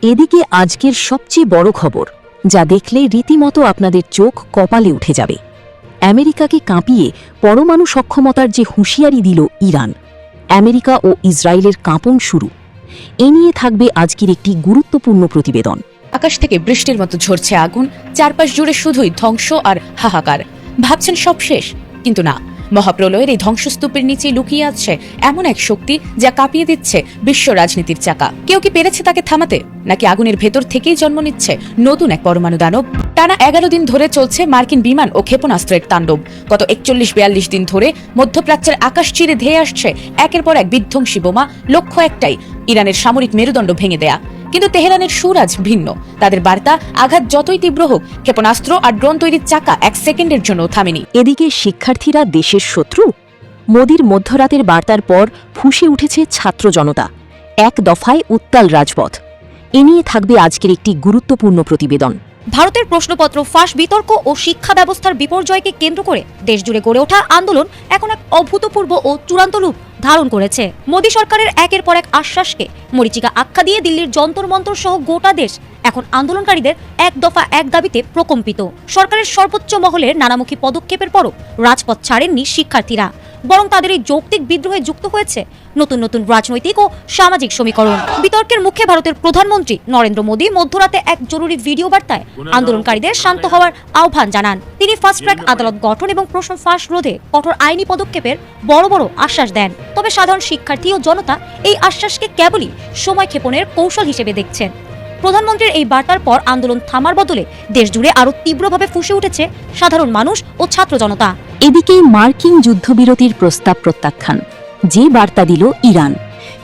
এদিকে আজকের সবচেয়ে বড় খবর, যা দেখলে রীতিমতো আপনাদের চোখ কপালে উঠে যাবে। আমেরিকাকে কাঁপিয়ে পরমাণু সক্ষমতার যে হুঁশিয়ারি দিল ইরান, আমেরিকা ও ইসরায়েলের কাঁপন শুরু। এ নিয়ে থাকবে আজকের একটি গুরুত্বপূর্ণ প্রতিবেদন। আকাশ থেকে বৃষ্টির মতো ঝরছে আগুন, চারপাশ জুড়ে শুধুই ধ্বংস আর হাহাকার। ভাবছেন সব শেষ, কিন্তু না। মহাপ্রলয়ের এই ধ্বংসস্তূপের নিচে লুকিয়ে আছে এমন এক শক্তি যা কাঁপিয়ে দিচ্ছে বিশ্ব রাজনীতির চাকা। কেউ কি পেরেছে তাকে থামাতে, নাকি আগুনের ভেতর থেকেই জন্ম নিচ্ছে নতুন এক পরমাণু দানব? টানা 11 দিন ধরে চলছে মার্কিন বিমান ও ক্ষেপণাস্ত্রের তাণ্ডব। গত 41-42 দিন ধরে মধ্যপ্রাচ্যের আকাশ চিরে ধেয়ে আসছে একের পর এক বিধ্বংসী বোমা। লক্ষ্য একটাই, ইরানের সামরিক মেরুদণ্ড ভেঙে দেয়া। কিন্তু তেহরানের সুর আজ ভিন্ন। তাদের বার্তা, আঘাত যতই তীব্র হোক, ক্ষেপণাস্ত্র আর ড্রোন তৈরির চাকা 1 সেকেন্ডের জন্য থামেনি। এদিকে শিক্ষার্থীরা দেশের শত্রু? মোদির মধ্যরাতের বার্তার পর ফুঁসে উঠেছে ছাত্র জনতা। এক দফায় উত্তাল রাজপথ। এ নিয়ে থাকবে আজকের একটি গুরুত্বপূর্ণ প্রতিবেদন। ভারতের প্রশ্নপত্র ফাঁস বিতর্ক ও শিক্ষা ব্যবস্থার বিপর্যয়কে কেন্দ্র করে দেশজুড়ে গড়ে ওঠা আন্দোলন এখন এক অভূতপূর্ব ও চূড়ান্ত রূপ ধারণ করেছে। মোদী সরকারের একের পর এক আশ্বাসকে মরীচিকা আখ্যা দিয়ে দিল্লির যন্তর মন্তর সহ গোটা দেশ এখন আন্দোলনকারীদের এক দফা এক দাবিতে প্রকম্পিত। সরকারের সর্বোচ্চ মহলের নানামুখী পদক্ষেপের পরও রাজপথ ছাড়েননি শিক্ষার্থীরা, বরং তাদের এই যৌক্তিক বিদ্রোহে যুক্ত হয়েছে নতুন নতুন রাজনৈতিক ও সামাজিক সমীকরণ। বিতর্কের মুখে ভারতের প্রধানমন্ত্রী নরেন্দ্র মোদী মধ্যরাতে এক জরুরি ভিডিও বার্তায় আন্দোলনকারীদের শান্ত হওয়ার আহ্বান জানান। তিনি ফাস্ট ট্র্যাক আদালত গঠন এবং প্রশ্ন ফাঁস রোধে কঠোর আইনি পদক্ষেপের বড় বড় আশ্বাস দেন। তবে সাধারণ শিক্ষার্থী ও জনতা এই আশ্বাসকে কেবলই সময় ক্ষেপণের কৌশল হিসেবে দেখছেন। প্রধানমন্ত্রীর এই বার্তার পর আন্দোলন থামার বদলে দেশজুড়ে আরও তীব্রভাবে ফুঁসে উঠেছে সাধারণ মানুষ ও ছাত্র জনতা। এদিকে মার্কিন যুদ্ধবিরতির প্রস্তাব প্রত্যাখ্যান, যে বার্তা দিল ইরান।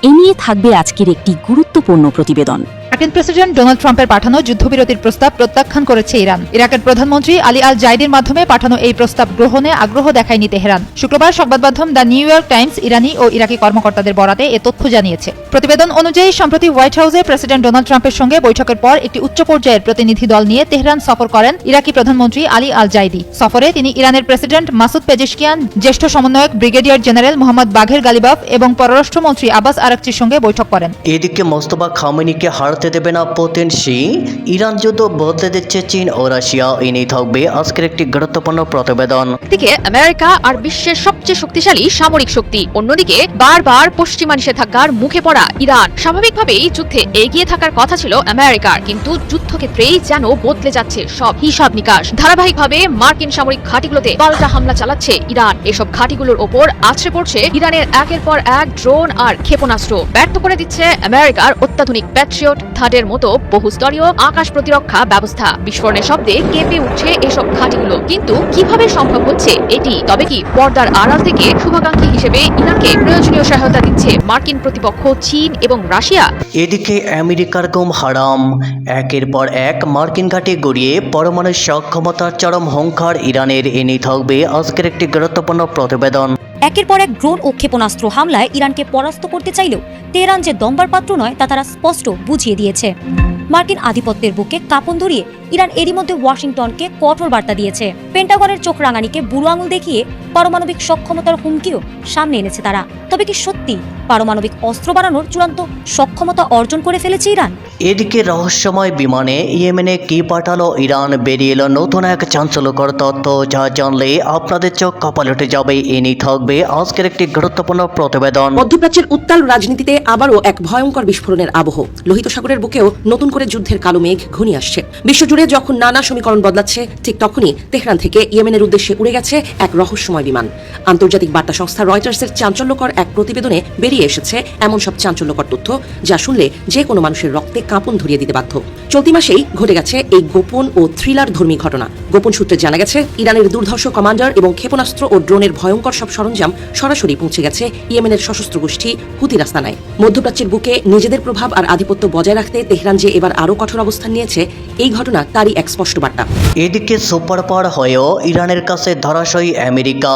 এ নিয়ে থাকবে আজকের একটি গুরুত্বপূর্ণ প্রতিবেদন। মার্কিন প্রেসিডেন্ট ডোনাল্ড ট্রাম্পের পাঠানো যুদ্ধবিরতির প্রস্তাব প্রত্যাখ্যান করেছে ইরান। ইরাকের প্রধানমন্ত্রী আলী আল জাইদির মাধ্যমে পাঠানো এই প্রস্তাব গ্রহণে আগ্রহ দেখায়নি তেহরান। শুক্রবার সংবাদ মাধ্যম দ্য নিউ ইয়র্ক টাইমস ইরানি ও ইরাকি কর্মকর্তাদের বরাতে এ তথ্য জানিয়েছে। প্রতিবেদন অনুযায়ী সম্প্রতি হোয়াইট হাউসে প্রেসিডেন্ট ডোনাল্ড ট্রাম্পের সঙ্গে বৈঠকের পর একটি উচ্চ পর্যায়ের প্রতিনিধি দল নিয়ে তেহরান সফর করেন ইরাকি প্রধানমন্ত্রী আলী আল জাইদি। সফরে তিনি ইরানের প্রেসিডেন্ট মাসুদ পেজেশকিয়ান, জ্যেষ্ঠ সমন্বয়ক ব্রিগেডিয়ার জেনারেল মোহাম্মদ বাঘের গালিবাফ এবং পররাষ্ট্রমন্ত্রী আব্বাস আরাকচির সঙ্গে বৈঠক করেন। এদিকে মোস্তফা খামেনিকে হারাতে দেবে না পুতিন। ইরান যুদ্ধ বদলে দিচ্ছে চীন ও রাশিয়া। এ নিয়ে থাকবে আজকের একটি গুরুত্বপূর্ণ প্রতিবেদন। একদিকে আমেরিকা আর বিশ্বের সবচেয়ে শক্তিশালী সামরিক শক্তি, অন্যদিকে বারবার পশ্চিমা নিষেধাজ্ঞার মুখে পড়া ইরান। স্বাভাবিকভাবেই যুদ্ধে এগিয়ে থাকার কথা ছিল আমেরিকার, কিন্তু যুদ্ধক্ষেত্রেই যেন বদলে যাচ্ছে সব হিসাব নিকাশ। ধারাবাহিকভাবে মার্কিন সামরিক ঘাঁটিগুলোতে পাল্টা হামলা চালাচ্ছে ইরান। এসব ঘাঁটিগুলোর ওপর আছড়ে পড়ছে ইরানের একের পর এক ড্রোন আর ক্ষেপণাস্ত্র। ব্যর্থ করে দিচ্ছে আমেরিকার অত্যাধুনিক প্যাট্রিয়ট থার্ডের মতো বহুস্তরীয় আকাশ প্রতিরক্ষা ব্যবস্থা। বিস্ফোরণের শব্দে কেঁপে উঠছে এসব ঘাঁটিগুলো। কিন্তু কিভাবে সম্ভব হচ্ছে এটি? তবে কি পর্দার আড়াল থেকে শুভাকাঙ্ক্ষী হিসেবে ইরানকে প্রয়োজনীয় সহায়তা দিচ্ছে মার্কিন প্রতিপক্ষ চীন এবং রাশিয়া? এদিকে আমেরিকার গুম হারাম। একের পর এক মার্কিন ঘাঁটি গড়িয়ে পরমাণু সক্ষমতার চরম হুঙ্কার ইরানের। এ নিয়ে থাকবে আজকের একটি গুরুত্বপূর্ণ প্রতিবেদন। একের পর এক ড্রোন ও ক্ষেপণাস্ত্র হামলায় ইরানকে পরাস্ত করতে চাইলেও তেহরান যে দমবার পাত্র নয় তা তারা স্পষ্ট বুঝিয়ে দিয়েছে। মার্কিন আধিপত্যের বুকে কাঁপন ধরিয়ে ইরান এরই মধ্যে ওয়াশিংটনকে কঠোর বার্তা দিয়েছে। পেন্টাগনের চোখ রাঙানিকে বুড়ো আঙুল দেখিয়ে পারমাণবিক সক্ষমতার হুমকিও সামনে এনেছে তারা। তবে কি সত্যি পারমাণবিক অস্ত্র বানানোর চূড়ান্ত সক্ষমতা অর্জন করে ফেলেছে ইরান? এদিকে রহস্যময় বিমানে ইয়েমেনে কি পাঠালো ইরান? বেরিয়ে এলো নতুন এক চাঞ্চল্যকর তথ্য, যা জানলে আপনাদের চোখ কপালে উঠে যাবে। এ নিয়ে থাকবে আজকের একটি গুরুত্বপূর্ণ প্রতিবেদন। মধ্যপ্রাচ্যের উত্তাল রাজনীতিতে আবারও এক ভয়ঙ্কর বিস্ফোরণের আবহ। লোহিত সাগরের বুকেও নতুন করে যুদ্ধের কালো মেঘ ঘনিয়ে আসছে। বিশ্বজুড়ে যখন নানা সমীকরণ বদলাচ্ছে, ঠিক তখনই তেহরান থেকে ইয়েমেনের উদ্দেশ্যে উড়ে গেছে এক রহস্যময় বিমান। আন্তর্জাতিক বার্তা সংস্থা রয়টার্সের চাঞ্চল্যকর এক প্রতিবেদনে বেরিয়ে এসেছে এমন সব চাঞ্চল্যকর তথ্য, যা শুনলে যে কোনো মানুষের রক্তে কাঁপন ধরিয়ে দিতে বাধ্য। চলতি মাসেই ঘটে গেছে এই গোপন ও থ্রিলার ধর্মী ঘটনা। গোপন সূত্রে জানা গেছে, ইরানের দুর্ধর্ষ কমান্ডার এবং ক্ষেপণাস্ত্র ও ড্রোনের ভয়ঙ্কর সব সরঞ্জাম সরাসরি পৌঁছে গেছে ইয়েমেনের সশস্ত্র গোষ্ঠী হুতির আস্তানায়। মধ্যপ্রাচ্যের বুকে নিজেদের প্রভাব আর আধিপত্য বজায় রাখতে তেহরান যে এবার আরও কঠোর অবস্থান নিয়েছে, এই ঘটনা তারই এক স্পষ্ট বার্তা। এদিকে সুপার পাওয়ার হয়েও ইরানের কাছে ধরাশয়ী আমেরিকা।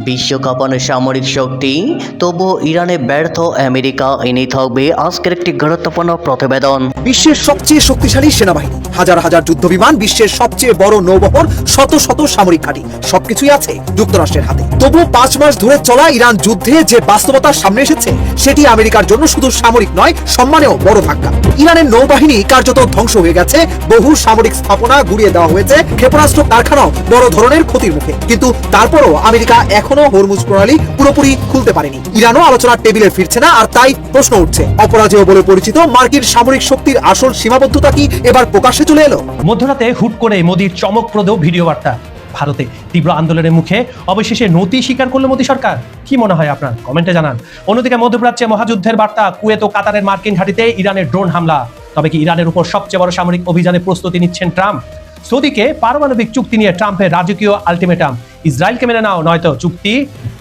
বিশ্বকাপানো সামরিক শক্তি, তবুও ইরানে ব্যর্থ আমেরিকা। এনে থাকবে আজকের একটি গুরুত্বপূর্ণ প্রতিবেদন। বিশ্বের সবচেয়ে শক্তিশালী সেনাবাহিনী, হাজার হাজার যুদ্ধবিমান, বিশ্বের সবচেয়ে বড় নৌবহর, শত শত সামরিক ঘাঁটি, সবকিছুই আছে যুক্তরাষ্ট্রের হাতে। তবুও 5 মাস ধরে চলা ইরান যুদ্ধে যে বাস্তবতার সামনে এসেছে, সেটি আমেরিকার জন্য শুধু সামরিক নয়, সম্মানেও বড় ধাক্কা। ইরানের নৌবাহিনী কার্যত ধ্বংস হয়ে গেছে, বহু সামরিক স্থাপনা গুড়িয়ে দেওয়া হয়েছে, ক্ষেপণাস্ত্র কারখানাও বড় ধরনের ক্ষতির মুখে। কিন্তু তারপরও আমেরিকা এখনো হরমুজ প্রণালী পুরোপুরি খুলতে পারেনি। ইরানও আলোচনার টেবিলে ফিরছে না, আর তাই প্রশ্ন উঠছে, অপরাজেয় বলে পরিচিত মার্কিন সামরিক শক্তির আসল সীমাবদ্ধতা কি এবার প্রকাশ্যে চলে এলো? মধ্যরাতে হুট করে মোদির চমকপ্রদ ভিডিও বার্তা। ভারতে তীব্র আন্দোলনের মুখে অবশেষে নতি স্বীকার করলো মোদী সরকার। কি মনে হয় আপনার? কমেন্টে জানান। অন্যদিকে মধ্যপ্রাচ্যে মহাযুদ্ধের বার্তা, কুয়েত ও কাতারের মার্কিন ঘাঁটিতে ইরানের ড্রোন হামলা। তবে কি ইরানের উপর সবচেয়ে বড় সামরিক অভিযানে প্রস্তুতি নিচ্ছেন ট্রাম্প? সৌদিকে পারমাণবিক চুক্তি নিয়ে ট্রাম্পের রাজকীয় আলটিমেটাম, ইসরায়েলকে মেনে নাও নয়তো চুক্তি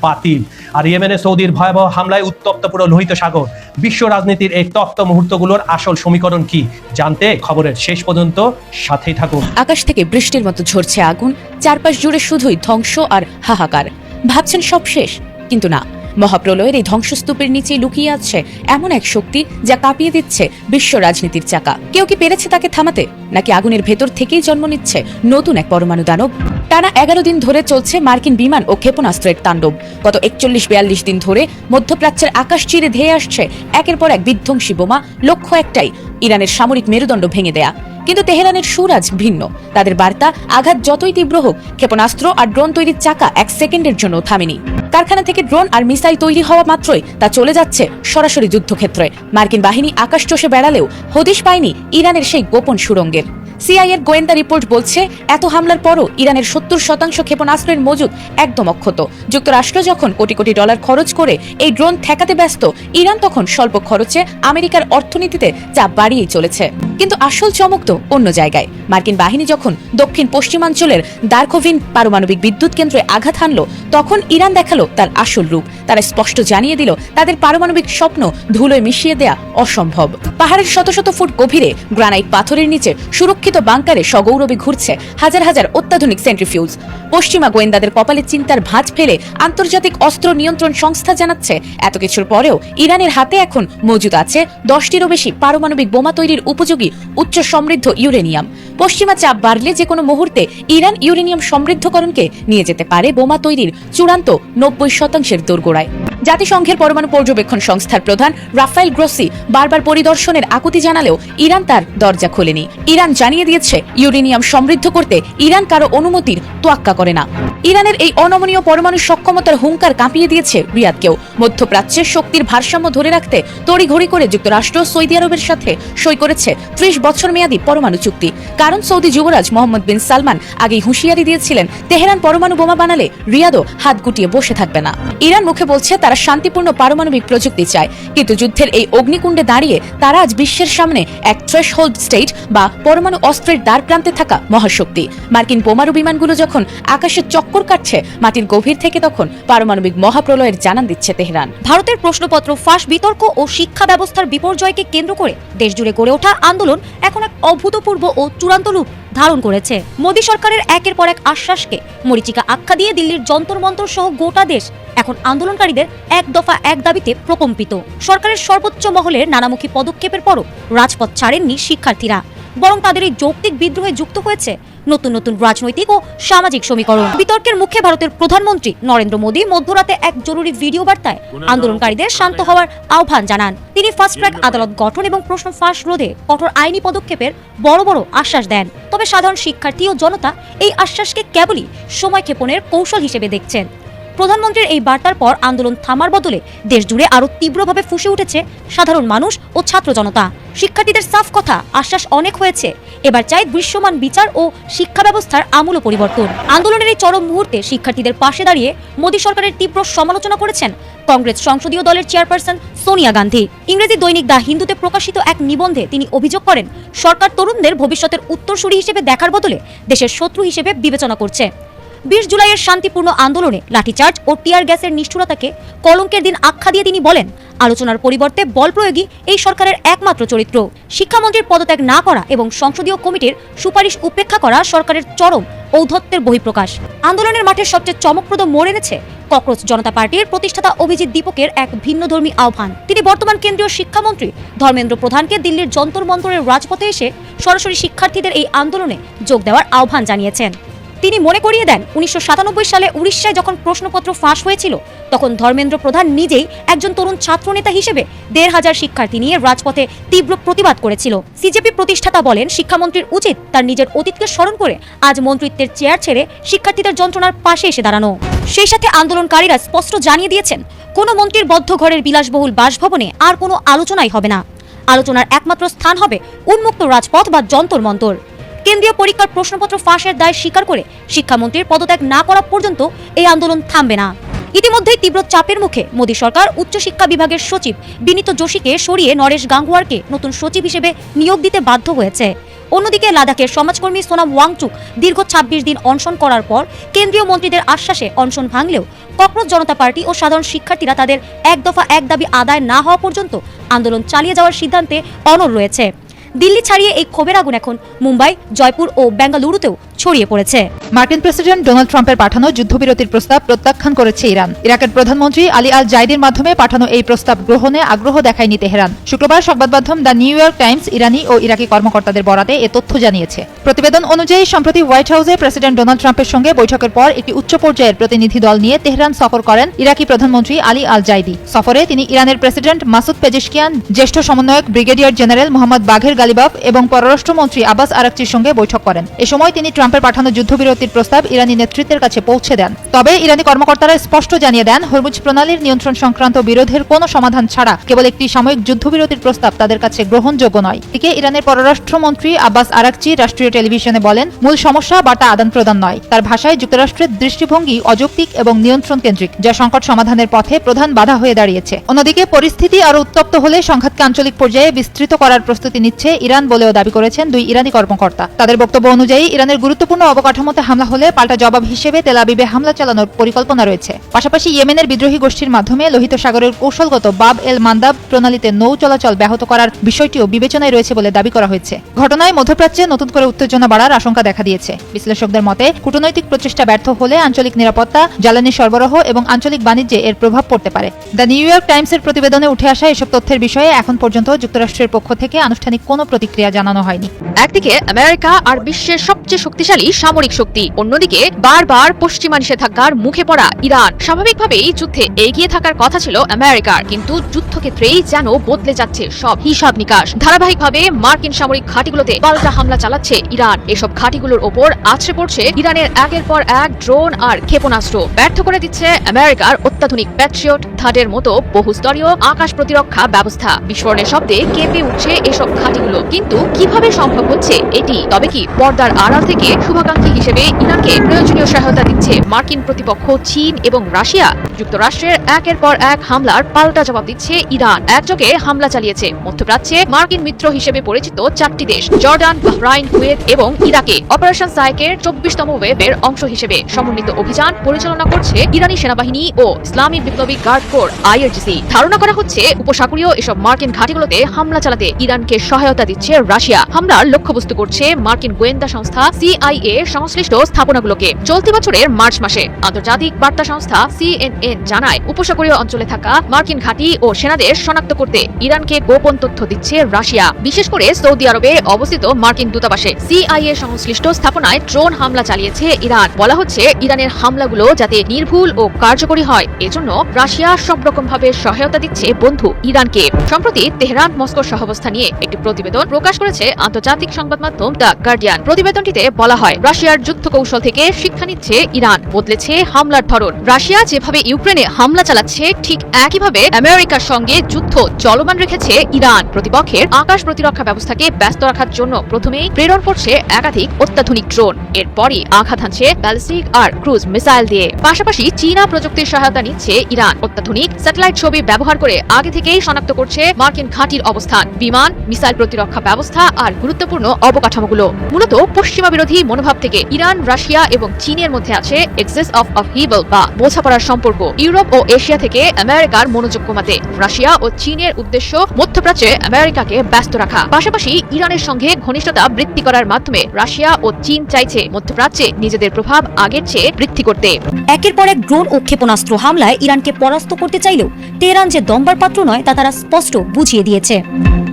বাতিল। আর ইয়েমেনে সৌদির ভয়াবহ হামলায় উত্তপ্ত পুরো লোহিত সাগর। বিশ্ব রাজনীতির এই তপ্ত মুহূর্তগুলোর আসল সমীকরণ কি জানতে খবরের শেষ পর্যন্ত সাথেই থাকুন। আকাশ থেকে বৃষ্টির মতো ঝরছে আগুন, চারপাশ জুড়ে শুধুই ধ্বংস আর হাহাকার। ভাবছেন সব শেষ, কিন্তু না। মহাপ্রলয়ের এই ধ্বংসস্তূপের নিচে লুকিয়ে আছে এমন এক শক্তি যা কাঁপিয়ে দিচ্ছে বিশ্ব রাজনীতির চাকা। কেউ কি পেরেছে তাকে থামাতে, নাকি আগুনের ভেতর থেকেই জন্ম নিচ্ছে নতুন এক পরমাণু দানব? টানা 11 দিন ধরে চলছে মার্কিন বিমান ও ক্ষেপণাস্ত্রের তাণ্ডব। গত 41-42 দিন ধরে মধ্যপ্রাচ্যের আকাশ চিরে ধেয়ে আসছে একের পর এক বিধ্বংসী বোমা। লক্ষ্য একটাই, ইরানের সামরিক মেরুদণ্ড ভেঙে দেয়া। কিন্তু তেহরানের সুর আজ ভিন্ন। তাদের বার্তা, আঘাত যতই তীব্র হোক, ক্ষেপণাস্ত্র আর ড্রোন তৈরির চাকা 1 সেকেন্ডের জন্য থামেনি। কারখানা থেকে ড্রোন আর মিসাইল তৈরি হওয়া মাত্রই তা চলে যাচ্ছে সরাসরি যুদ্ধক্ষেত্রে। মার্কিন বাহিনী আকাশ চষে বেড়ালেও হদিশ পায়নি ইরানের সেই গোপন সুড়ঙ্গের। সিআইএর গোয়েন্দা রিপোর্ট বলছে, এত হামলার পরও ইরানের 70% ক্ষেপণাস্ত্রের মজুদ একদম অক্ষত। যুক্তরাষ্ট্র যখন কোটি কোটি ডলার খরচ করে এই ড্রোন ঠেকাতে ব্যস্ত, ইরান তখন স্বল্প খরচে আমেরিকার অর্থনীতিতে চাপ বাড়িয়েই চলেছে। কিন্তু আসল চমক তো অন্য জায়গায়। মার্কিন বাহিনী যখন দক্ষিণ পশ্চিমাঞ্চলের দারকোভিন পারমাণবিক বিদ্যুৎ কেন্দ্রে আঘাত হানল, তখন ইরান দেখালো তার আসল রূপ। তারা স্পষ্ট জানিয়ে দিল, তাদের পারমাণবিক স্বপ্ন ধুলোয় মিশিয়ে দেয়া অসম্ভব। পাহাড়ের শত শত ফুট গভীরে গ্রানাইট পাথরের নিচে সুরক্ষিত বাংকারে সগৌরবে ঘুরছে হাজার হাজার অত্যাধুনিক সেন্ট্রিফিউজ। পশ্চিমা গোয়েন্দাদের কপালে চিন্তার ভাঁজ ফেলে আন্তর্জাতিক অস্ত্র নিয়ন্ত্রণ সংস্থা জানাচ্ছে, এত কিছুর পরেও ইরানের হাতে এখন মজুদ আছে 10টিরও বেশি পারমাণবিক বোমা তৈরির উপযোগী উচ্চ সমৃদ্ধ ইউরেনিয়াম। পশ্চিমা চাপ বাড়লে যে কোনো মুহূর্তে ইরান ইউরেনিয়াম সমৃদ্ধকরণকে নিয়ে যেতে পারে বোমা তৈরির চূড়ান্ত 90% দোরগোড়ায়। জাতিসংঘের পরমাণু পর্যবেক্ষণ সংস্থার প্রধান রাফায়েল গ্রোসি বারবার পরিদর্শনের আকুতি জানালেও ইরান তার দরজা খোলেনি। ইরান জানিয়ে দিয়েছে, ইউরেনিয়াম সমৃদ্ধ করতে ইরান কারো অনুমতির তোয়াক্কা করে না। ইরানের এই অনমনীয় পরমাণু সক্ষমতার হুঙ্কার কাঁপিয়ে দিয়েছে রিয়াদকেও। মধ্যপ্রাচ্যের শক্তির ভারসাম্য ধরে রাখতে তড়িঘড়ি করে যুক্তরাষ্ট্র সৌদি আরবের সাথে সই করেছে 30 বছর মেয়াদী পরমাণু চুক্তি। কারণ সৌদি যুবরাজ মোহাম্মদ বিন সালমান আগেই হুঁশিয়ারি দিয়েছিলেন, তেহরান পরমাণু বোমা বানালে রিয়াদও হাত গুটিয়ে বসে থাকবে না। ইরান মুখে বলছে তারা শান্তিপূর্ণ পারমাণবিক প্রযুক্তি চায়, কিন্তু যুদ্ধের এই অগ্নিকুণ্ডে দাঁড়িয়ে তারা আজ বিশ্বের সামনে এক থ্রেশহোল্ড স্টেট বা পরমাণু অস্ত্রের দ্বার প্রান্তে থাকা মহাশক্তি। মার্কিন বোমারু বিমানগুলো যখন আকাশে চক্কর কাটছে মাটির গভীর থেকে, তখন পারমাণবিক মহাপ্রলয়ের জানান দিচ্ছে তেহরান। ভারতের প্রশ্নপত্র ফাঁস বিতর্ক ও শিক্ষা ব্যবস্থার বিপর্যয়কে কেন্দ্র করে দেশজুড়ে গড়ে ওঠা আন্দোলন এখন এক অভূতপূর্ব ও চূড়ান্ত রূপ ধারণ করেছে। মোদী সরকারের একের পর এক আশ্বাসকে মরীচিকা আখ্যা দিয়ে দিল্লির যন্তর মন্তর সহ গোটা দেশ এখন আন্দোলনকারীদের এক দফা এক দাবিতে প্রকম্পিত। সরকারের সর্বোচ্চ মহলের নানামুখী পদক্ষেপের পরও রাজপথ ছাড়েননি শিক্ষার্থীরা, বরং তাদের এই যৌক্তিক বিদ্রোহে যুক্ত হয়েছে নতুন নতুন রাজনৈতিক ও সামাজিক সমীকরণ। বিতর্কের মুখে ভারতের প্রধানমন্ত্রী নরেন্দ্র মোদী মধ্যরাতে এক জরুরি ভিডিও বার্তায় আন্দোলনকারীদের শান্ত হওয়ার আহ্বান জানান। তিনি ফাস্ট ট্র্যাক আদালত গঠন এবং প্রশ্ন ফাঁস রোধে কঠোর আইনি পদক্ষেপের বড় বড় আশ্বাস দেন। তবে সাধারণ শিক্ষার্থী ও জনতা এই আশ্বাসকে কেবলই সময় ক্ষেপণের কৌশল হিসেবে দেখছেন। প্রধানমন্ত্রীর এই বার্তার পর আন্দোলন থামার বদলে দেশজুড়ে আরো তীব্রভাবে ফুঁসে উঠেছে সাধারণ মানুষ ও ছাত্র জনতা। শিক্ষার্থীদের সাফ কথা, আশ্বাস অনেক হয়েছে, এবার চাই দৃশ্যমান বিচার ও শিক্ষা ব্যবস্থার আমূল পরিবর্তন। আন্দোলনের এই চরম মুহূর্তে শিক্ষার্থীদের পাশে দাঁড়িয়ে মোদী সরকারের তীব্র সমালোচনা করেছেন কংগ্রেস সংসদীয় দলের চেয়ারপারসন সোনিয়া গান্ধী। ইংরেজি দৈনিক দ্য হিন্দুতে প্রকাশিত এক নিবন্ধে তিনি অভিযোগ করেন, সরকার তরুণদের ভবিষ্যতের উত্তরসূরি হিসেবে দেখার বদলে দেশের শত্রু হিসেবে বিবেচনা করছে। 20 জুলাইয়ের শান্তিপূর্ণ আন্দোলনে লাঠিচার্জ ও টিয়ার গ্যাসের নিষ্ঠুরতাকে কলঙ্কের দিন আখ্যা দিয়ে তিনি বলেন, আলোচনার পরিবর্তে বল প্রয়োগই এই সরকারের একমাত্র চরিত্র। শিক্ষামন্ত্রীর পদত্যাগ না করা এবং সংসদীয় কমিটির সুপারিশ উপেক্ষা করা সরকারের চরম ঔদ্ধত্যের বহিঃপ্রকাশ। আন্দোলনের মাঠে সবচেয়ে চমকপ্রদ মোড় এনেছে ককরোচ জনতা পার্টির প্রতিষ্ঠাতা অভিজিৎ দীপকের এক ভিন্নধর্মী আহ্বান। তিনি বর্তমান কেন্দ্রীয় শিক্ষামন্ত্রী ধর্মেন্দ্র প্রধানকে দিল্লির যন্তর মন্তরের রাজপথে এসে সরাসরি শিক্ষার্থীদের এই আন্দোলনে যোগ দেওয়ার আহ্বান জানিয়েছেন। তিনি মনে করিয়ে দেন 1997 সালে উড়িষ্যায় যখন প্রশ্নপত্র ফাঁস হয়েছিল তখন ধর্মেন্দ্র প্রধান নিজেই একজন তরুণ ছাত্রনেতা হিসেবে 1,500 শিক্ষার্থী নিয়ে রাজপথে তীব্র প্রতিবাদ করেছিল। সিজেপি প্রতিষ্ঠাতা বলেন শিক্ষামন্ত্রীর উচিত তার নিজের অতীতকে স্মরণ করে আজ মন্ত্রিত্বের চেয়ার ছেড়ে শিক্ষার্থীদের যন্ত্রণার পাশে এসে দাঁড়ানো। সেই সাথে আন্দোলনকারীরা স্পষ্ট জানিয়ে দিয়েছেন কোনো মন্ত্রীর বদ্ধ ঘরের বিলাসবহুল বাসভবনে আর কোনো আলোচনাই হবে না। আলোচনার একমাত্র স্থান হবে উন্মুক্ত রাজপথ বা যন্তর মন্তর। কেন্দ্রীয় পরীক্ষার প্রশ্নপত্র ফাঁসের দায় স্বীকার করে শিক্ষামন্ত্রীর পদত্যাগ না করা পর্যন্ত এই আন্দোলন থামবে না। ইতিমধ্যেই তীব্র চাপের মুখে মোদী সরকার উচ্চশিক্ষা বিভাগের সচিব বিনীত যোশীকে সরিয়ে নরেশ গাঙ্গুয়ারকে নতুন সচিব হিসেবে নিয়োগ দিতে বাধ্য হয়েছে। অন্যদিকে লাদাখের সমাজকর্মী সোনাম ওয়াংচুক দীর্ঘ 26 দিন অনশন করার পর কেন্দ্রীয় মন্ত্রীদের আশ্বাসে অনশন ভাঙলেও ককরোচ জনতা পার্টি ও সাধারণ শিক্ষার্থীরা তাদের এক দফা এক দাবি আদায় না হওয়া পর্যন্ত আন্দোলন চালিয়ে যাওয়ার সিদ্ধান্তে অনড় রয়েছে। দিল্লি ছাড়িয়ে এই ক্ষোভের আগুন এখন মুম্বাই, জয়পুর ও বেঙ্গালুরুতেও ছড়িয়ে পড়েছে। মার্কিন প্রেসিডেন্ট ডোনাল্ড ট্রাম্পের পাঠানো যুদ্ধবিরতির প্রস্তাব প্রত্যাখ্যান করেছে ইরান। ইরাকের প্রধানমন্ত্রী আলী আল জাইদির মাধ্যমে পাঠানো এই প্রস্তাব গ্রহণে আগ্রহ দেখায়নি তেহরান। শুক্রবার সংবাদ মাধ্যম দ্য নিউ ইয়র্ক টাইমস ইরানি ও ইরাকি কর্মকর্তাদের বরাতে এ তথ্য জানিয়েছে। প্রতিবেদন অনুযায়ী সম্প্রতি হোয়াইট হাউসে প্রেসিডেন্ট ডোনাল্ড ট্রাম্পের সঙ্গে বৈঠকের পর একটি উচ্চ পর্যায়ের প্রতিনিধি দল নিয়ে তেহরান সফর করেন ইরাকি প্রধানমন্ত্রী আলী আল জাইদি। সফরে তিনি ইরানের প্রেসিডেন্ট মাসুদ পেজেশকিয়ান, জ্যেষ্ঠ সমন্বয়ক ব্রিগেডিয়ার জেনারেল মোহাম্মদ বাঘের গালিবাফ এবং পররাষ্ট্রমন্ত্রী আব্বাস আরাকচির সঙ্গে বৈঠক করেন। এ সময় তিনি ট্রাম্পের পাঠানো যুদ্ধবিরতির প্রস্তাব ইরানি নেতৃত্বের কাছে পৌঁছে দেন। তবে ইরানি কর্মকর্তারা স্পষ্ট জানিয়ে দেন হরমুজ প্রণালীর নিয়ন্ত্রণ সংক্রান্ত বিরোধের কোনো সমাধান ছাড়া কেবল একটি সাময়িক যুদ্ধবিরতির প্রস্তাব তাদের কাছে গ্রহণযোগ্য নয়। এদিকে ইরানের পররাষ্ট্রমন্ত্রী আব্বাস আরাকচি রাষ্ট্রীয় টেলিভিশনে বলেন মূল সমস্যা বার্তা আদান প্রদান নয়। তার ভাষায় যুক্তরাষ্ট্রের দৃষ্টিভঙ্গি অযৌক্তিক এবং নিয়ন্ত্রণ কেন্দ্রিক, যা সংকট সমাধানের পথে প্রধান বাধা হয়ে দাঁড়িয়েছে। অন্যদিকে পরিস্থিতি আরও উত্তপ্ত হলে সংঘাতকে আঞ্চলিক পর্যায়ে বিস্তৃত করার প্রস্তুতি নিচ্ছে ইরান বলেও দাবি করেছেন দুই ইরানি কর্মকর্তা। তাদের বক্তব্য অনুযায়ী ইরানের গুরুত্বপূর্ণ অবকাঠামোতে হামলা হলে পাল্টা জবাব হিসেবে তেল আবিবে হামলা চালানোর পরিকল্পনা রয়েছে। পাশাপাশি ইয়েমেনের বিদ্রোহী গোষ্ঠীর মাধ্যমে লোহিত সাগরের কৌশলগত বাব এল মান্দাব প্রণালীতে নৌ চলাচল ব্যাহত করার বিষয়টিও বিবেচনায় রয়েছে বলে দাবি করা হয়েছে। ঘটনায় মধ্যপ্রাচ্যে নতুন করে উত্তেজনা বাড়ার আশঙ্কা দেখা দিয়েছে। বিশ্লেষকদের মতে কূটনৈতিক প্রচেষ্টা ব্যর্থ হলে আঞ্চলিক নিরাপত্তা, জ্বালানি সরবরাহ এবং আঞ্চলিক বাণিজ্যে এর প্রভাব পড়তে পারে। দ্য নিউ ইয়র্ক টাইমসের প্রতিবেদনে উঠে আসা এসব তথ্যের বিষয়ে এখন পর্যন্ত যুক্তরাষ্ট্রের পক্ষ থেকে আনুষ্ঠানিক কোনো প্রতিক্রিয়া জানানো হয়নি। একদিকে আমেরিকা আর বিশ্বের সবচেয়ে শক্তিশালী সামরিক শক্তি, অন্যদিকে বারবার পশ্চিমা নিষেধাজ্ঞার মুখে পড়া ইরান। স্বাভাবিকভাবেই যুদ্ধে এগিয়ে থাকার কথা ছিল আমেরিকার, কিন্তু যুদ্ধক্ষেত্রেই যেন বদলে যাচ্ছে সব হিসাব নিকাশ। ধারাবাহিকভাবে মার্কিন সামরিক ঘাঁটিগুলোতে পাল্টা হামলা চালাচ্ছে ইরান। এসব ঘাঁটিগুলোর ওপর আছড়ে পড়ছে ইরানের একের পর এক ড্রোন আর ক্ষেপণাস্ত্র। ব্যর্থ করে দিচ্ছে আমেরিকার অত্যাধুনিক প্যাট্রিয়ট থার্ডের মতো বহুস্তরীয় আকাশ প্রতিরক্ষা ব্যবস্থা। বিস্ফোরণের শব্দে কেঁপে উঠছে এসব ঘাঁটিগুলো। কিন্তু কিভাবে সম্ভব হচ্ছে এটি? তবে কি পর্দার আড়াল থেকে শুভাকাঙ্ক্ষী হিসেবে ইরানকে প্রয়োজনীয় সহায়তা দিচ্ছে মার্কিন প্রতিপক্ষ চীন এবং রাশিয়া? যুক্তরাষ্ট্রের একের পর এক হামলার পাল্টা জবাব দিচ্ছে ইরান। একযোগে হামলা চালিয়েছে মধ্যপ্রাচ্যে মার্কিন মিত্র হিসেবে পরিচিত 4টি দেশ জর্ডান, বাহরাইন, কুয়েত এবং ইরাকে। অপারেশন সাইকের 24তম ওয়েভের অংশ হিসেবে সমন্বিত অভিযান পরিচালনা করছে ইরানি সেনাবাহিনী ও ইসলামিক বিপ্লবী গার্ড কোর IRGC। ধারণা করা হচ্ছে উপসাগরীয় এসব মার্কিন ঘাঁটিগুলোতে হামলা চালাতে ইরানকে সহায়তা দিচ্ছে রাশিয়া। হামলার লক্ষ্যবস্তু করছে মার্কিন গোয়েন্দা সংস্থা CIA সংশ্লিষ্ট স্থাপনাগুলোকে। চলতি বছরের মার্চ মাসে আন্তর্জাতিক বার্তা সংস্থা CNN জানায় উপসাগরীয় অঞ্চলে থাকা মার্কিন ঘাঁটি ও সেনাদের শনাক্ত করতে ইরানকে গোপন তথ্য দিচ্ছে রাশিয়া। বিশেষ করে সৌদি আরবে অবস্থিত মার্কিন দূতাবাসে CIA সংশ্লিষ্ট স্থাপনায় ড্রোন হামলা চালিয়েছে ইরান। বলা হচ্ছে ইরানের হামলাগুলো যাতে নির্ভুল ও কার্যকরী হয়, এজন্য রাশিয়া সব রকম ভাবে সহায়তা দিচ্ছে বন্ধু ইরানকে। সম্প্রতি তেহরান মস্কো সহাবস্থা নিয়ে একটি প্রতিবেদন প্রকাশ করেছে আন্তর্জাতিক সংবাদ মাধ্যম দ্য গার্ডিয়ান। প্রতিবেদনটিতে বলা হয় রাশিয়ার যুদ্ধ কৌশল থেকে শিক্ষা নিচ্ছে ইরান, বদলেছে হামলার ধরন। রাশিয়া যেভাবে ইউক্রেনে হামলা চালাচ্ছে ঠিক একইভাবে আমেরিকার সঙ্গে যুদ্ধ চলমান রেখেছে ইরান। প্রতিপক্ষের আকাশ প্রতিরক্ষা ব্যবস্থাকে ব্যস্ত রাখার জন্য প্রথমেই প্রেরণ করছে একাধিক অত্যাধুনিক ড্রোন, এরপরই আঘাত হানছে ব্যালিস্টিক আর ক্রুজ মিসাইল দিয়ে। পাশাপাশি চীনা প্রযুক্তির সহায়তা নিচ্ছে ইরান। অত্যাধুনিক স্যাটেলাইট ছবি ব্যবহার করে আগে থেকেই শনাক্ত করছে মার্কিন ঘাঁটির অবস্থান, বিমান, মিসাইল প্রতিরক্ষা ব্যবস্থা আর গুরুত্বপূর্ণ অবকাঠামোগুলো। মূলত পশ্চিমা বিরোধী মনোভাব থেকে ইরান, রাশিয়া এবং চীনের মধ্যে আছে এক্সেস অফ হিবল বা বোঝাপড়ার সম্পর্ক। ইউরোপ ও এশিয়া থেকে আমেরিকার মনোযোগ কমাতে রাশিয়া ও চীনের উদ্দেশ্য মধ্যপ্রাচ্যে আমেরিকাকে ব্যস্ত রাখা। পাশাপাশি ইরানের সঙ্গে ঘনিষ্ঠতা বৃদ্ধি করার মাধ্যমে রাশিয়া ও চীন চাইছে মধ্যপ্রাচ্যে নিজেদের প্রভাব আগের চেয়ে বৃদ্ধি করতে। একের পর এক ড্রোন ও ক্ষেপণাস্ত্র হামলায় ইরানকে পরাস্ত করতে চাইলেও তেহরান যে দমবার পাত্র নয় তা তারা স্পষ্ট বুঝিয়ে দিয়েছে।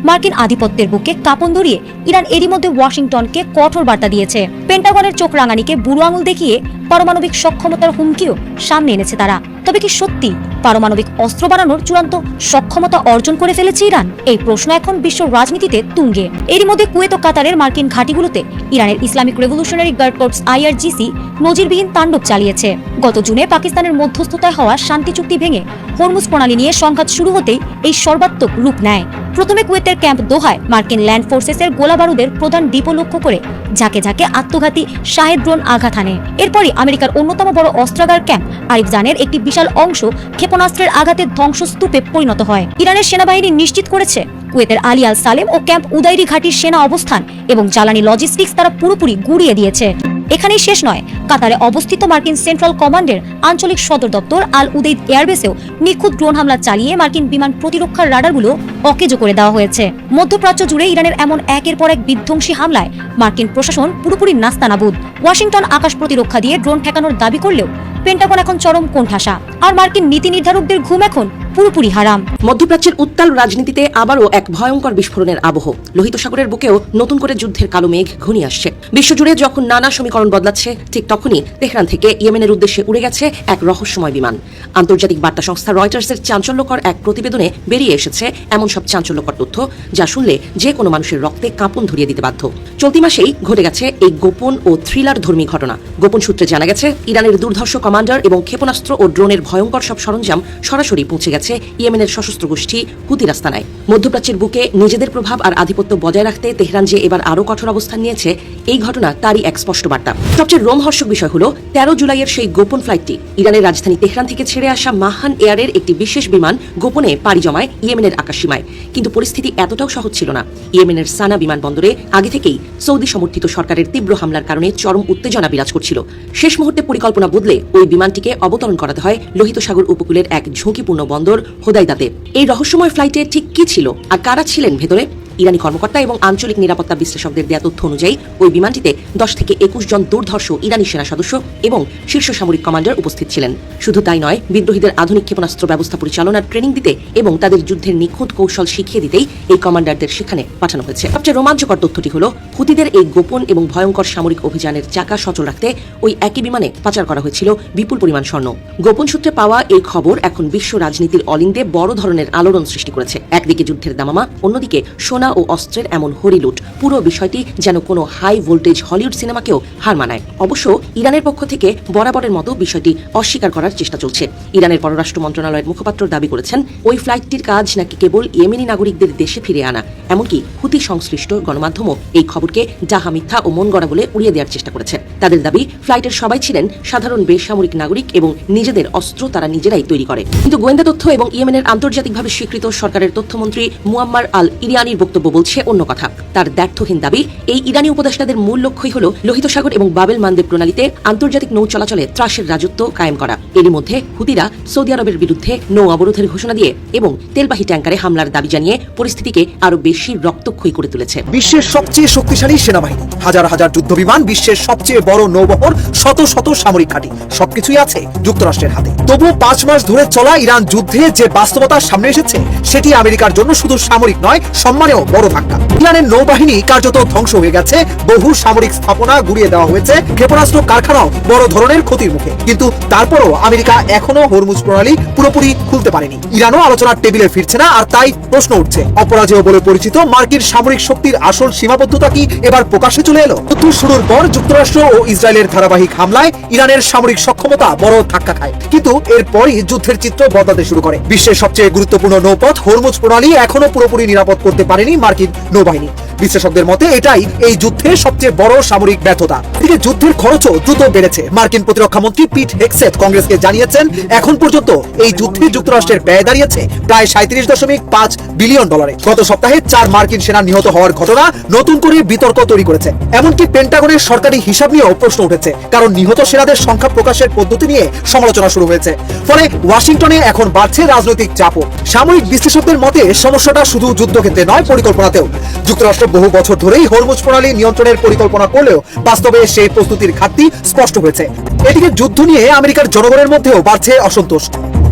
মার্কিন আধিপত্যের বুকে কাঁপন ধরিয়ে ইরান এরই মধ্যে ওয়াশিংটনকে কঠোর বার্তা দিয়েছে। পেন্টাগনের চোখ রাঙানিকে বুড়ো আঙুল দেখিয়ে পারমাণবিক সক্ষমতার হুমকিও সামনে এনেছে তারা। তবে কি সত্যি পারমাণবিক অস্ত্র বানানোর চূড়ান্ত সক্ষমতা অর্জন করে ফেলেছে ইরান? এই প্রশ্ন এখন বিশ্ব রাজনীতিতে তুঙ্গে। এরই মধ্যে কুয়েত ও কাতারের মার্কিন ঘাঁটিগুলোতে ইরানের Islamic revolutionary guard corps IRGC নজিরবিহীন তাণ্ডব চালিয়েছে। গত জুনে পাকিস্তানের মধ্যস্থতায় হওয়া শান্তি চুক্তি ভেঙে হরমুজ প্রণালী নিয়ে সংঘাত শুরু হতেই এই সর্বাত্মক রূপ নেয়। প্রথমে কুয়েতের ক্যাম্প দোহায় মার্কিন ল্যান্ড ফোর্সেসের গোলাবারুদের প্রধান ডিপো লক্ষ্য করে ঝাঁকে ঝাঁকে আত্মঘাতী শাহেদ ড্রোন আঘাত হানে। এরপরই আমেরিকার অন্যতম বড় অস্ত্রাগার ক্যাম্প আরিফজানের একটি বিশাল অংশ ক্ষেপণাস্ত্রের আঘাতে ধ্বংসস্তূপে পরিণত হয়। ইরানের সেনাবাহিনী নিশ্চিত করেছে কুয়েতের আলী আল সালেম ও ক্যাম্প উদাইরি ঘাটির সেনা অবস্থান এবং জ্বালানি লজিস্টিক্স তারা পুরোপুরি গুড়িয়ে দিয়েছে। এখানেই শেষ নয়, কাতারে অবস্থিত মার্কিন সেন্ট্রাল কমান্ডের আঞ্চলিক সদর দপ্তর আল উদেইদ এয়ারবেসেও নিখুঁত ড্রোন হামলা চালিয়ে মার্কিন বিমান প্রতিরক্ষার রাডারগুলো অকেজো করে দেওয়া হয়েছে। মধ্যপ্রাচ্য জুড়ে ইরানের এমন একের পর এক বিধ্বংসী হামলায় মার্কিন প্রশাসন পুরোপুরি নাস্তানাবুদ। ওয়াশিংটন আকাশ প্রতিরক্ষা দিয়ে ড্রোন ঠেকানোর দাবি করলেও পেন্টাগন এখন চরম কোণঠাসা, আর মার্কিন নীতি নির্ধারকদের ঘুম এখন পুরোপুরি হারাম। মধ্যপ্রাচ্যের উত্তাল রাজনীতিতে আবারও এক ভয়ঙ্কর বিস্ফোরণের আবহ। লোহিত সাগরের বুকেও নতুন করে যুদ্ধের কালো মেঘ ঘনিয়ে আসছে। বিশ্বজুড়ে যখন নানা সমীকরণ বদলাচ্ছে, ঠিক তখনই তেহরান থেকে ইয়েমেনের উদ্দেশ্যে উড়ে গেছে এক রহস্যময় বিমান। আন্তর্জাতিক বার্তা সংস্থা রয়টার্সের চাঞ্চল্যকর এক প্রতিবেদনে বেরিয়ে এসেছে এমন সব চাঞ্চল্যকর তথ্য যা শুনলে যে কোনো মানুষের রক্তে কাঁপন ধরিয়ে দিতে বাধ্য। চলতি মাসেই ঘটে গেছে এই গোপন ও থ্রিলার ধর্মী ঘটনা। গোপন সূত্রে জানা গেছে ইরানের দুর্ধর্ষ কমান্ডার এবং ক্ষেপণাস্ত্র ও ড্রোনের ভয়ঙ্কর সব সরঞ্জাম সরাসরি পৌঁছে গেছে ইয়েমেনের সশস্ত্র গোষ্ঠী হুতির আস্তানায়। মধ্যপ্রাচ্যের বুকে নিজেদের প্রভাব আর আধিপত্য বজায় রাখতে তেহরান যে এবার আরও কঠোর অবস্থান নিয়েছে, এই ঘটনা তারই এক স্পষ্ট বার্তা। সবচেয়ে রোমহর্ষক বিষয় হলো 13 জুলাইয়ের সেই গোপন ফ্লাইটটি ইরানের রাজধানী তেহরান থেকে ছেড়ে আসা মাহান এয়ারের একটি বিশেষ বিমান গোপনে পাড়ি জমায় ইয়েমেনের আকাশসীমায়। কিন্তু পরিস্থিতি এতটাও সহজ ছিল না। ইয়েমেনের সানা বিমানবন্দরে আগে থেকেই সৌদি সমর্থিত সরকারের তীব্র হামলার কারণে চরম উত্তেজনা বিরাজ করছিল। শেষ মুহূর্তে পরিকল্পনা বদলে ওই বিমানটিকে অবতরণ করাতে হয় লোহিত সাগর উপকূলের এক ঝুঁকিপূর্ণ বন্দর হোদাইদাতে। এই রহস্যময় ফ্লাইটে ঠিক কি ছিল আর কারা ছিলেন ভেতরে? ইরানি কর্মকর্তা এবং আঞ্চলিক নিরাপত্তা বিশ্লেষকদের দেয়া তথ্য অনুযায়ী ওই বিমানটিতে 10 থেকে 21 জন দুর্ধর্ষ ইরানি সেনা সদস্য এবং শীর্ষ সামরিক কমান্ডার উপস্থিত ছিলেন। শুধু তাই নয়, বিদ্রোহীদের আধুনিক ক্ষেপণাস্ত্র ব্যবস্থা পরিচালনার ট্রেনিং দিতে এবং তাদের যুদ্ধের নিখুঁত কৌশল শিখিয়ে দিতেই এই কমান্ডারদের সেখানে পাঠানো হয়েছে। সবচেয়ে রোমাঞ্চকর তথ্যটি হলো হুতিদের এই গোপন এবং ভয়ঙ্কর সামরিক অভিযানের চাকা সচল রাখতে ওই একই বিমানে পাচার করা হয়েছিল বিপুল পরিমাণ স্বর্ণ। গোপন সূত্রে পাওয়া এই খবর এখন বিশ্ব রাজনীতির অলিন্দে বড় ধরনের আলোড়ন সৃষ্টি করেছে। একদিকে যুদ্ধের দামামা, অন্যদিকে সোনা ও অস্ত্রের এমন হরিলুট। পুরো বিষয়টি যেন কোনো হাই ভোল্টেজ হলিউড সিনেমাকেও হার মানায়। অবশ্য ইরানের পক্ষ থেকে বরাবরের মতো বিষয়টি অস্বীকার করার চেষ্টা চলছে। ইরানের পররাষ্ট্র মন্ত্রণালয়ের মুখপাত্র দাবি করেছেন ওই ফ্লাইটটির কাজ নাকি কেবল ইয়েমেনি নাগরিকদের দেশে ফিরে আনা। এমনকি হুতি সংশ্লিষ্ট গণমাধ্যমও এই খবরকে ডাহা মিথ্যা ও মন গড়া বলে উড়িয়ে দেওয়ার চেষ্টা করেছে। তাদের দাবি ফ্লাইটের সবাই ছিলেন সাধারণ বেসামরিক নাগরিক এবং নিজেদের অস্ত্র তারা নিজেরাই তৈরি করে। কিন্তু গোয়েন্দা তথ্য এবং ইয়েমেনের আন্তর্জাতিকভাবে স্বীকৃত সরকারের তথ্যমন্ত্রী মুয়াম্মার আল ইরিয়ানির বক্তব্য বলছে অন্য কথা। তার দ্ব্যর্থহীন দাবি, এই ইরানি উপদেষ্টাদের মূল লক্ষ্যই হল লোহিত সাগর এবং বাবেল মানদেব প্রণালীতে আন্তর্জাতিক নৌ চলাচলে ত্রাসের রাজত্ব কায়েম করা। এরই মধ্যে হুতিরা সৌদি আরবের বিরুদ্ধে নৌ অবরোধের ঘোষণা দিয়ে এবং তেলবাহী ট্যাঙ্কারে হামলার দাবি জানিয়ে পরিস্থিতিকে আরো বেশি রক্তক্ষয়ী করে তুলেছে। বিশ্বের সবচেয়ে শক্তিশালী সেনাবাহিনী, হাজার হাজার যুদ্ধবিমান, বিশ্বের সবচেয়ে বড় নৌবহর, শত শত সামরিক ঘাঁটি, সবকিছুই আছে যুক্তরাষ্ট্রের হাতে। তবু 5 মাস ধরে চলা ইরান যুদ্ধে যে বাস্তবতার সামনে এসেছে, সেটি আমেরিকার জন্য শুধু সামরিক নয়, সম্মানেও বড় ধাক্কা। ইরানের নৌবাহিনী কার্যত ধ্বংস হয়ে গেছে, বহু সামরিক স্থাপনা গুড়িয়ে দেওয়া হয়েছে, ক্ষেপণাস্ত্র কারখানাও বড় ধরনের ক্ষতির মুখে। কিন্তু তারপরও আমেরিকা এখনো হরমুজ প্রণালী পুরোপুরি খুলতে পারেনি। ইরানও আলোচনার টেবিলে ফিরছে না, আর তাই প্রশ্ন উঠছে, অপরাজেয় বলে পরিচিত মার্কিন সামরিক শক্তির আসল সীমাবদ্ধতা কি এবার প্রকাশ্যে চলে এলো? যুদ্ধ শুরুর পর যুক্তরাষ্ট্র ও ইসরায়েলের ধারাবাহিক হামলায় ইরানের সামরিক সক্ষমতা বড় ধাক্কা খায়, কিন্তু এরপরই যুদ্ধের চিত্র বদলাতে শুরু করে। বিশ্বের সবচেয়ে গুরুত্বপূর্ণ নৌপথ হরমুজ প্রণালী এখনো পুরোপুরি নিরাপদ করতে পারেনি মার্কিন নৌবাহিনী। বিশ্লেষকদের মতে এটাই এই যুদ্ধের সবচেয়ে বড় সামরিক ব্যর্থতা। এদিকে যুদ্ধের খরচও দ্রুত বেড়েছে। মার্কিন প্রতিরক্ষা মন্ত্রী পিট হেগসেথ কংগ্রেসকে জানিয়েছেন, এখন পর্যন্ত এই যুদ্ধে যুক্তরাষ্ট্রের ব্যয় দাঁড়িয়েছে প্রায় 37.5 বিলিয়ন ডলারে। গত সপ্তাহে 4 মার্কিন সেনা নিহত হওয়ার ঘটনা নতুন করে বিতর্ক তৈরি করেছে। এমনকি পেন্টাগনের সরকারি হিসাব নিয়েও প্রশ্ন উঠেছে, কারণ নিহত সেনাদের সংখ্যা প্রকাশের পদ্ধতি নিয়ে সমালোচনা শুরু হয়েছে। ফলে ওয়াশিংটনে এখন বাড়ছে রাজনৈতিক চাপও। সামরিক বিশ্লেষকদের মতে সমস্যাটা শুধু যুদ্ধক্ষেত্রে নয়, পরিকল্পনাতেও। যুক্তরাষ্ট্র বহু বছর ধরেই হরমুজ প্রণালী নিয়ন্ত্রণের পরিকল্পনা করলেও বাস্তবে সেই প্রস্তুতির ঘাটতি স্পষ্ট হয়েছে। এদিকে যুদ্ধ নিয়ে আমেরিকার জনগণের মধ্যেও বাড়ছে অসন্তোষ।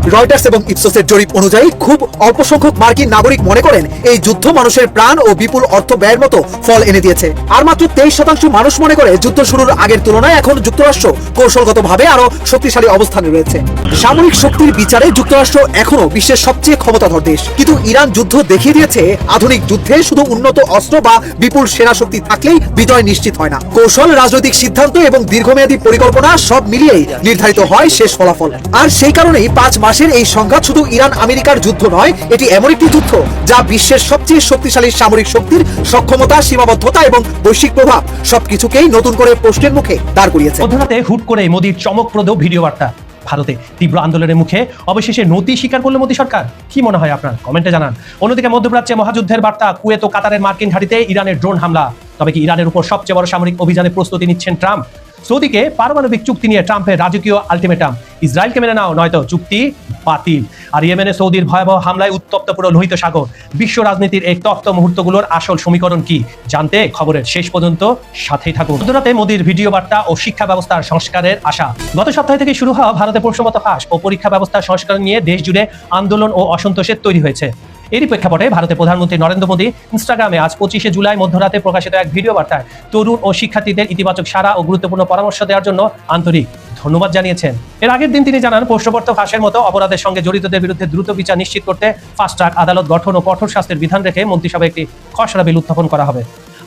রয়টার্স এবং ইপসোসের জরিপ অনুযায়ী খুব অল্প সংখ্যক মার্কিন নাগরিক মনে করেন এই যুদ্ধ মানুষের প্রাণ ও বিপুল অর্থ ব্যয়ের মতো ফল এনে দিয়েছে। আর মাত্র 23% মানুষ মনে করে যুদ্ধ শুরুর আগের তুলনায় এখন যুক্তরাষ্ট্র কৌশলগতভাবে আরো শক্তিশালী অবস্থানে রয়েছে। সামরিক শক্তির বিচারে যুক্তরাষ্ট্র এখনো বিশ্বের সবচেয়ে ক্ষমতাধর দেশ, কিন্তু ইরান যুদ্ধ দেখিয়ে দিয়েছে আধুনিক যুদ্ধে শুধু উন্নত অস্ত্র বা বিপুল সেনা শক্তি থাকলেই বিজয় নিশ্চিত হয় না। কৌশল, রাজনৈতিক সিদ্ধান্ত এবং দীর্ঘমেয়াদী পরিকল্পনা সব মিলিয়েই নির্ধারিত হয় শেষ ফলাফল। আর সেই কারণেই 5 মাসের এই সংঘাত শুধু ইরান আমেরিকার যুদ্ধ নয়, এটি এমন একটি যুদ্ধ যা বিশ্বের সবচেয়ে শক্তিশালী সামরিক শক্তির সক্ষমতা, সীমাবদ্ধতা এবং বৈশ্বিক প্রভাব সবকিছুকেই নতুন করে প্রশ্নের মুখে দাঁড় করিয়েছে। মধ্যরাতে হুট করে মোদির চমকপ্রদ ভিডিও বার্তা, ভারতে তীব্র আন্দোলনের মুখে অবশেষে নতি স্বীকার করল মোদী সরকার। কি মনে হয় আপনার, কমেন্টে জানান। অন্যদিকে মধ্যপ্রাচ্যে মহাযুদ্ধের বার্তা, কুয়েত ও কাতারের মার্কিন ঘাঁটিতে ইরানের ড্রোন হামলা। তবে কি ইরানের উপর সবচেয়ে বড় সামরিক অভিযানে প্রস্তুতি নিচ্ছেন ট্রাম্প? সৌদিকে পারমাণবিক চুক্তি নিয়ে ট্রাম্পের রাজকীয় আলটিমেটাম, ইসরায়েলকে মেনে নাও নয়তো চুক্তি বাতিল। আর ইয়েমেনে সৌদির ভয়াবহ হামলায় উত্তপ্ত পুরো লোহিত সাগর। বিশ্ব রাজনীতির এই তপ্ত মুহূর্তগুলোর আসল সমীকরণ কি জানতে খবরের শেষ পর্যন্ত সাথেই থাকুন। মধ্যরাতে মোদির ভিডিও বার্তা ও শিক্ষা ব্যবস্থার সংস্কারের আশা। গত সপ্তাহ থেকে শুরু হওয়া ভারতে প্রশ্নমত ফাঁস ও পরীক্ষা ব্যবস্থার সংস্কার নিয়ে দেশ জুড়ে আন্দোলন ও অসন্তোষের তৈরি হয়েছে। এরই প্রেক্ষাপটে ভারতের প্রধানমন্ত্রী নরেন্দ্র মোদী ইনস্টাগ্রামে আজ 25শে জুলাই মধ্যরাতে প্রকাশিত এক ভিডিও বার্তায় তরুণ ও শিক্ষার্থীদের ইতিবাচক সাড়া ও গুরুত্বপূর্ণ পরামর্শ দেওয়ার জন্য আন্তরিক ধন্যবাদ জানিয়েছেন। এর আগের দিন তিনি জানান, প্রশ্নপত্র ফাঁসের মতো অপরাধের সঙ্গে জড়িতদের বিরুদ্ধে দ্রুত বিচার নিশ্চিত করতে ফাস্ট ট্র্যাক আদালত গঠন ও কঠোর শাস্তির বিধান রেখে মন্ত্রিসভায় একটি খসড়া বিল উত্থাপন করা হবে।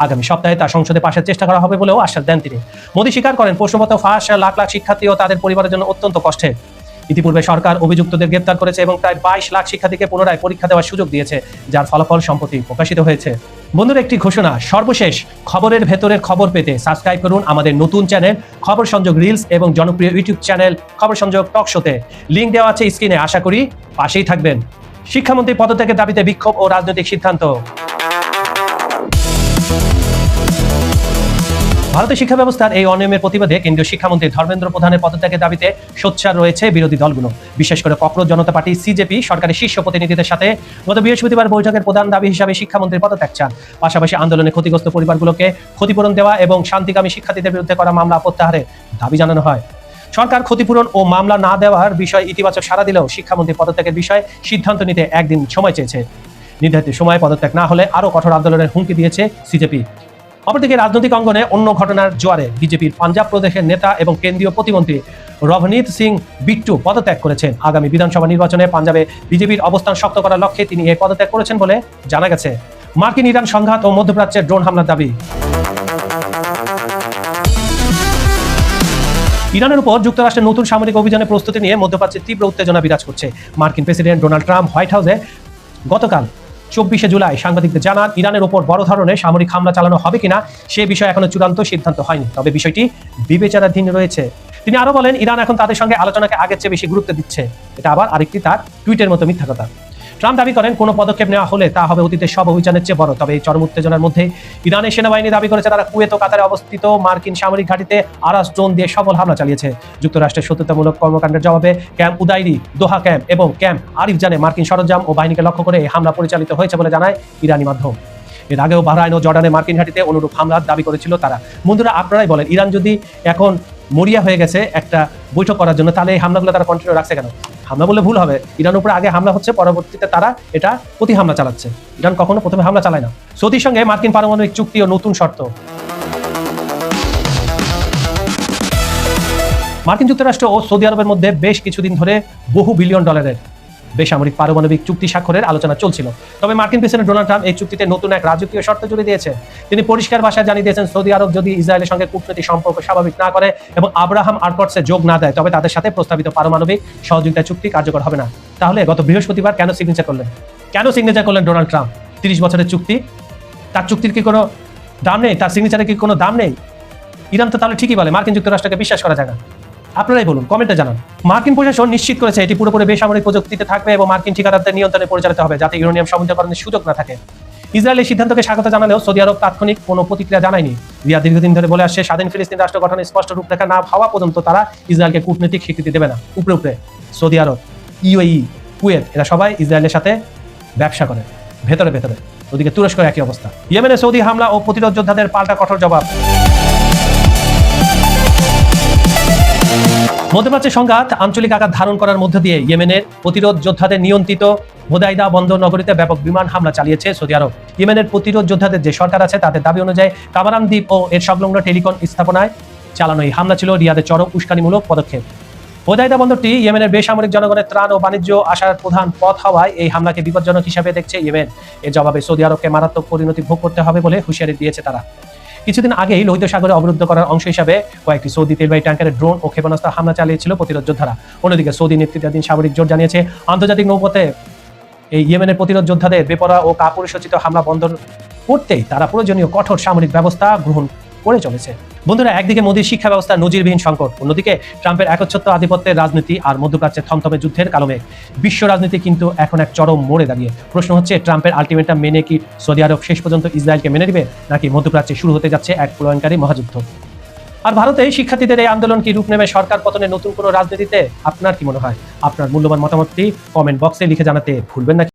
আগামী সপ্তাহে তা সংসদে পাশের চেষ্টা করা হবে বলেও আশ্বাস দেন তিনি। মোদী স্বীকার করেন, প্রশ্নপত্র ফাঁস লাখ লাখ শিক্ষার্থী ও তাদের পরিবারের জন্য অত্যন্ত কষ্টের। ইতিপূর্বে সরকার অভিযুক্তদের গ্রেপ্তার করেছে এবং প্রায় 22 লাখ শিক্ষার্থীকে পুনরায় পরীক্ষা দেওয়ার সুযোগ দিয়েছে, যার ফলাফল সম্প্রতি প্রকাশিত হয়েছে। বন্ধুরা, একটি ঘোষণা, সর্বশেষ খবরের ভেতরের খবর পেতে সাবস্ক্রাইব করুন আমাদের নতুন চ্যানেল খবর সংযোগ রিলস এবং জনপ্রিয় ইউটিউব চ্যানেল খবর সংযোগ টক শোতে। লিঙ্ক দেওয়া আছে স্ক্রিনে, আশা করি পাশেই থাকবেন। শিক্ষামন্ত্রী পদত্যাগের দাবিতে বিক্ষোভ ও রাজনৈতিক সিদ্ধান্ত। ভারতের শিক্ষা ব্যবস্থার এই অনিয়মের প্রতিবাদে কেন্দ্রীয় শিক্ষামন্ত্রী ধর্মেন্দ্র প্রধানের পদত্যাগের দাবিতে সোচ্চার রয়েছে বিরোধী দলগুলো। বিশেষ করে ককরোচ জনতা পার্টি সিজেপি সরকারের শীর্ষ প্রতিনিধিদের সাথে গত বৃহস্পতিবার বৈঠকের প্রধান দাবি হিসাবে শিক্ষামন্ত্রীর পদত্যাগ চান। পাশাপাশি আন্দোলনে ক্ষতিগ্রস্ত পরিবারগুলোকে ক্ষতিপূরণ দেওয়া এবং শান্তিকামী শিক্ষার্থীদের বিরুদ্ধে করা মামলা প্রত্যাহারের দাবি জানানো হয়। সরকার ক্ষতিপূরণ ও মামলা না দেওয়ার বিষয়ে ইতিবাচক সাড়া দিলেও শিক্ষামন্ত্রী পদত্যাগের বিষয়ে সিদ্ধান্ত নিতে একদিন সময় চেয়েছে। নির্ধারিত সময়ে পদত্যাগ না হলে আরও কঠোর আন্দোলনের হুমকি দিয়েছে সিজেপি। অপরদিকে রাজনৈতিক অঙ্গনে অন্য ঘটনার জোয়ারে বিজেপির পাঞ্জাব প্রদেশের নেতা এবং কেন্দ্রীয় প্রতিমন্ত্রী রভনীত সিং বিট্টু পদত্যাগ করেছেন। আগামী বিধানসভা নির্বাচনে পাঞ্জাবে বিজেপির অবস্থান শক্ত করার লক্ষ্যে তিনি এই পদত্যাগ করেছেন বলে জানা গেছে। মার্কিন ইরান সংঘাত ও মধ্যপ্রাচ্যের ড্রোন হামলার দাবি। ইরানের উপর যুক্তরাষ্ট্রের নতুন সামরিক অভিযানের প্রস্তুতি নিয়ে মধ্যপ্রাচ্যে তীব্র উত্তেজনা বিরাজ করছে। মার্কিন প্রেসিডেন্ট ডোনাল্ড ট্রাম্প হোয়াইট হাউসে গতকাল 24শে জুলাই সাংবাদিকদের জানান, ইরানের উপর বড় ধরনের সামরিক হামলা চালানো হবে কিনা সে বিষয়ে এখনো চূড়ান্ত সিদ্ধান্ত হয়নি, তবে বিষয়টি বিবেচনাধীন রয়েছে। তিনি আরো বলেন, ইরান এখন তাদের সঙ্গে আলোচনাকে আগের চেয়ে বেশি গুরুত্ব দিচ্ছে। এটা আবার আরেকটি তার টুইটের মতো মিথ্যা কথা। ট্রাম্প দাবি করেন, কোনো পদক্ষেপ নেওয়া হলে তা হবে অতীতের সব অভিযানের চেয়ে বড়। তবে এই চরম উত্তেজনার মধ্যে ইরানের সেনাবাহিনী দাবি করেছে তারা কুয়েত ও কাতারে অবস্থিত মার্কিন সামরিক ঘাঁটিতে আরাস ড্রোন দিয়ে সফল হামলা চালিয়েছে। যুক্তরাষ্ট্রের শত্রুতামূলক কর্মকাণ্ডের জবাবে ক্যাম্প উদাইরি, দোহা ক্যাম্প এবং ক্যাম্প আরিফজানে মার্কিন সরঞ্জাম ও বাহিনীকে লক্ষ্য করে এই হামলা পরিচালিত হয়েছে বলে জানায় ইরানি মাধ্যম। এর আগেও বাহরাইন ও জর্ডানের মার্কিন ঘাঁটিতে অনুরূপ হামলার দাবি করেছিল তারা। বন্ধুরা, আপনারাই বলেন, ইরান যদি এখন মরিয়া হয়ে গেছে একটা বৈঠক করার জন্য, তাহলে এই হামলাগুলো তারা কন্টিনিউ রাখছে কেন? হামলা বলে ভুল হবে। ইরানের উপরে আগে হামলা হচ্ছে, পরবর্তীতে তারা এটা প্রতি হামলা চালাচ্ছে। ইরান কখনো প্রথমে হামলা চালায় না। সৌদির সঙ্গে মার্কিন পারমাণবিক চুক্তি ও নতুন শর্ত। মার্কিন যুক্তরাষ্ট্র ও সৌদি আরবের মধ্যে বেশ কিছুদিন ধরে বহু বিলিয়ন ডলারের বেসামরিক পারমাণবিক চুক্তি স্বাক্ষরের আলোচনা চলছিল। তবে মার্কিন প্রেসিডেন্ট ডোনাল্ড ট্রাম্প এই চুক্তিতে নতুন এক রাজকীয় শর্ত জুড়ে দিয়েছে। তিনি পরিষ্কার ভাষায় জানিয়ে দিয়েছেন, সৌদি আরব যদি ইসরায়েলের সঙ্গে কূটনৈতিক সম্পর্ক স্বাভাবিক না করে এবং আব্রাহাম আরকটসে যোগ না দেয়, তবে তাদের সাথে প্রস্তাবিত পারমাণবিক সহযোগিতা চুক্তি কার্যকর হবে না। তাহলে গত বৃহস্পতিবার কেন সিগনেচার করলেন ডোনাল্ড ট্রাম্প? 30 বছরের চুক্তি, তার চুক্তির কি কোনো দাম নেই? তার সিগনেচারের কি কোনো দাম নেই? ইরান তো তাহলে ঠিকই বলে মার্কিন যুক্তরাষ্ট্রকে বিশ্বাস করা যায় না। আপনারাই বলুন, কমেন্টে জানান। মার্কিন প্রশাসন নিশ্চিত করেছে এটি পুরোপুরি বেসামরিক প্রযুক্তিতে থাকবে এবং মার্কিন ঠিকাদারদের নিয়ন্ত্রণে পরিচালিত হবে, যাতে ইউরেনিয়াম সমৃদ্ধকরণের সুযোগ না থাকে। ইসরায়েলের সিদ্ধান্তকে স্বাগত জানালেও সৌদি আরব তাৎক্ষণিক কোনো প্রতিক্রিয়া জানায়নি। রিয়াদ দীর্ঘদিন ধরে বলে আসছে, স্বাধীন ফিলিস্তিন রাষ্ট্র গঠনের স্পষ্ট রূপরেখা না হওয়া পর্যন্ত তারা ইসরায়েলকে কূটনৈতিক স্বীকৃতি দেবে না। উপরে সৌদি আরব, ইউএই, কুয়েত এরা সবাই ইসরায়েলের সাথে ব্যবসা করে ভেতরে। ওদিকে তুরস্কের একই অবস্থা। ইয়েমেনে সৌদি হামলা ও প্রতিরোধ যোদ্ধাদের পাল্টা কঠোর জবাব। মধ্যপ্রাচ্যের সংঘাত আঞ্চলিক আকার ধারণ করার মধ্য দিয়ে ইয়েমেনের প্রতিরোধ যোদ্ধাদের নিয়ন্ত্রিত হোদাইদা বন্দর নগরীতে ব্যাপক বিমান হামলা চালিয়েছে সৌদি আরব। ইয়েমেনের প্রতিরোধ যোদ্ধাদের যে সরকার আছে তাদের দাবি অনুযায়ী কামারান দ্বীপ ও এর সংলগ্ন টেলিকম স্থাপনায় চালানো এই হামলা ছিল রিয়াদের চরম উস্কানিমূলক পদক্ষেপ। হোদাইদা বন্দরটি ইয়েমেনের বেসামরিক জনগণের ত্রাণ ও বাণিজ্য আসার প্রধান পথ হওয়ায় এই হামলাকে বিপজ্জনক হিসেবে দেখছে ইয়েমেন। এর জবাবে সৌদি আরবকে মারাত্মক পরিণতি ভোগ করতে হবে বলে হুঁশিয়ারি দিয়েছে তারা। কিছুদিন আগেই লোহিত সাগরে অবরুদ্ধ করার অংশ হিসাবে কয়েকটি সৌদি তেলবাহী ট্যাঙ্কারে ড্রোন ও ক্ষেপণাস্ত্র হামলা চালিয়েছিল প্রতিরোধ যোদ্ধারা। অন্যদিকে সৌদি নেতৃত্বাধীন সামরিক জোট জানিয়েছে আন্তর্জাতিক নৌপথে এই ইয়েমেনের প্রতিরোধ যোদ্ধাদের বেপরোয়া ও কাপুরুষোচিত হামলা বন্ধ করতেই তারা প্রয়োজনীয় কঠোর সামরিক ব্যবস্থা গ্রহণ করে চলেছে। বন্ধুরা, একদিকে মোদীর শিক্ষা ব্যবস্থা নজিরবিহীন সংকট, অন্যদিকে ট্রাম্পের একচ্ছত্র আধিপত্যের রাজনীতি আর মধ্যপ্রাচ্যের থমথমে যুদ্ধের কালমে বিশ্ব রাজনীতি কিন্তু এখন এক চরম মোড়ে দাঁড়িয়ে। প্রশ্ন হচ্ছে, ট্রাম্পের আলটিমেটাম মেনে কি সৌদি আরব শেষ পর্যন্ত ইসরায়েলকে মেনে নেবে, নাকি মধ্যপ্রাচ্যে শুরু হতে যাচ্ছে এক প্রলয়ঙ্কারী মহাযুদ্ধ? আর ভারতে শিক্ষার্থীদের এই আন্দোলন কি রূপ নেবে সরকার পতনের নতুন কোনো রাজনীতিতে? আপনার কি মনে হয়? আপনার মূল্যবান মতামতটি কমেন্ট বক্সে লিখে জানাতে ভুলবেন না।